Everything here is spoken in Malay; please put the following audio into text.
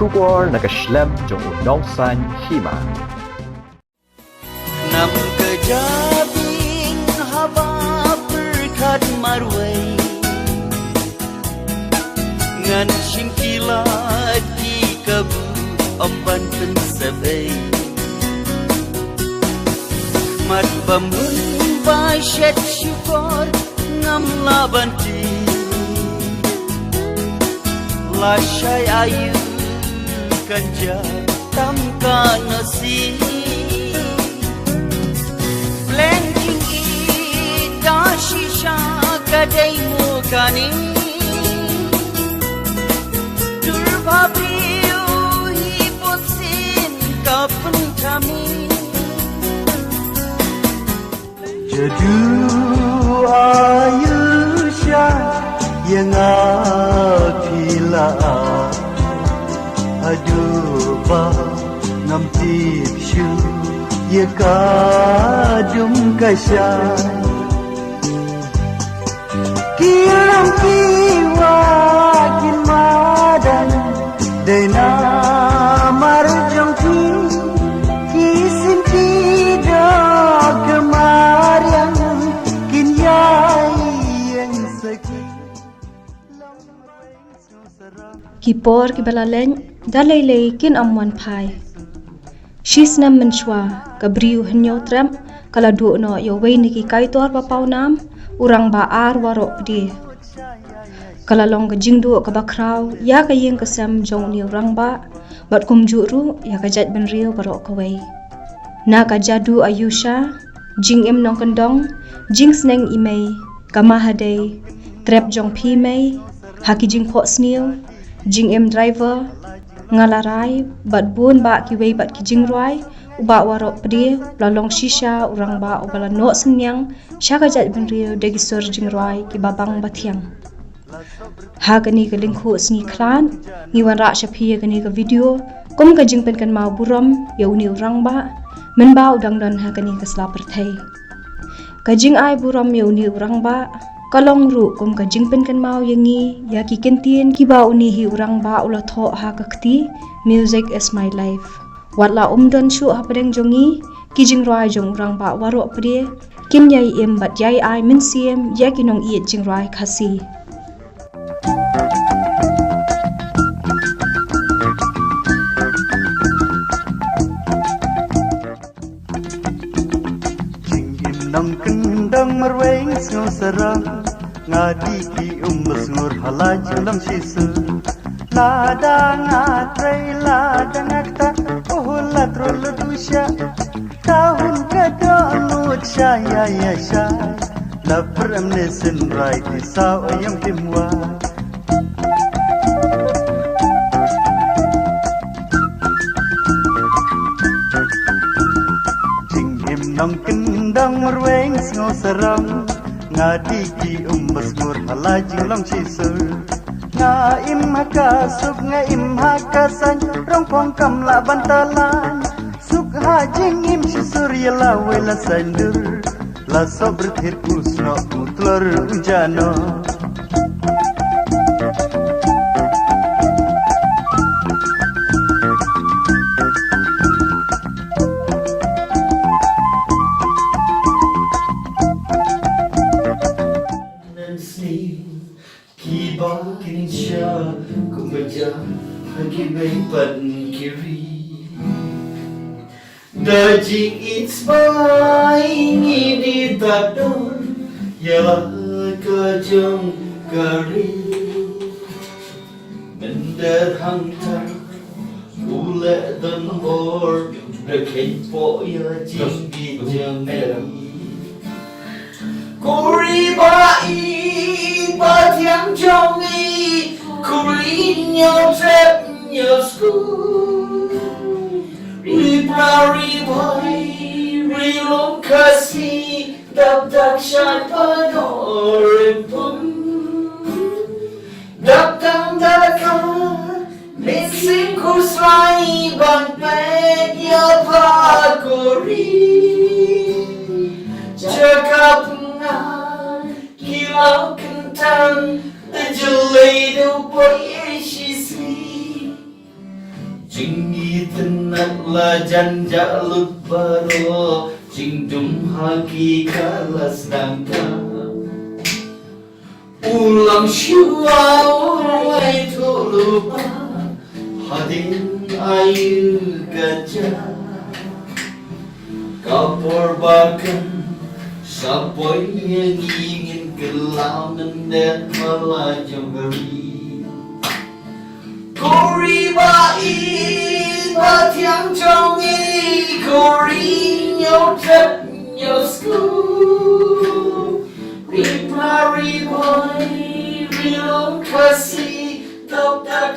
Kubor nakaslem jong unongsan Hima. Nam kejabing haba berkat marwai ngan Khlad di kabu omban pensabai mat bamun basyat syukur ngam labanti lashai ayu kanja tamka nasi blending ida shisha kadai mukani durbabiu hipotsin kapan kami jadu ayusha yang apila aduba ngam tipshu ye kadum kasyan kiram kiwa kinmadan dena marjong kisin tidak kemarian kinyai yang sakit Kipor ki balaleng dalay kin amwan pai. Shisnam menshwa kabriu henyo tram kala no yowei niki kaitor papau nam urang baar Waroh pdi. Kala long ka jingdu ka bakraw ya ka yeng kasam jong ni Rangbah bat kumjuru ya ka jat benriu Waroh kawai. Na ka jadu ayusha jingim nong kendong jing sneng imei kamahadei grab jong pi mei haki jingpo snil jingim driver ngalarai bat bun ba kiwei bat kijingruai uba Waroh pdi lalong shisha urang ba ubala no senyang syaka jat benriu degisor jingruai ki babang batiang ha kani ke Lyngkhuh Sngi Khlad ngiwan rak syapi kani ke video kum ka Jingkynmaw buram yauni Rangbah men ba udang dan ha kani ke slaperthai ka jing ai buram yauni Rangbah kalong ru kum ka Jingkynmaw yangi ya ki kentin ki ba uni hi Rangbah ula tho ha ka kti music is my life watla umdon shu ha padeng jongi ki jingroi jong Rangbah Waroh pdi kin yai em bat yai ai min siem ya ki nong i jingroi khasi nang kendang merweng sngau serang ngadi ki mesngur halaj lam sisu lada ngatrai lada ngakta uhula trul dusya tahun kada lut syaya ya syai la peremne senrai di saw yang timwa nang kendang merweng sngau serang ngadi ki mesngur halaj lam sisu nga im haka suk nga im haka san rong pong kam la bantalan suk ha jing im sisur yela wela sandur la sabr thir usno utlor ujano Daging it's fine ini tador ya kejong kari mender hantar ule dan bor dekai po ya jinggi janggi kuri bai batiang jongi kuri nyo trap nyo school Ribari rilong kasih dap syan panorin pun dap tang dakan mixing kuslai ban pet ya pakuri cakap ngan kilau kentang terjelai dupa yeshisi Jingi tenat la janja lut baro Jingdum haki kalas dangka Ulam shua ulai tu lupa Hadin ayu gajah Kapur bahkan Sapoy yang ingin gelau Nendet melajau beri Kori bai Ba tiang trong y Kori nhau trep nhau sku Ripma riboy Rilong kasih Tau tak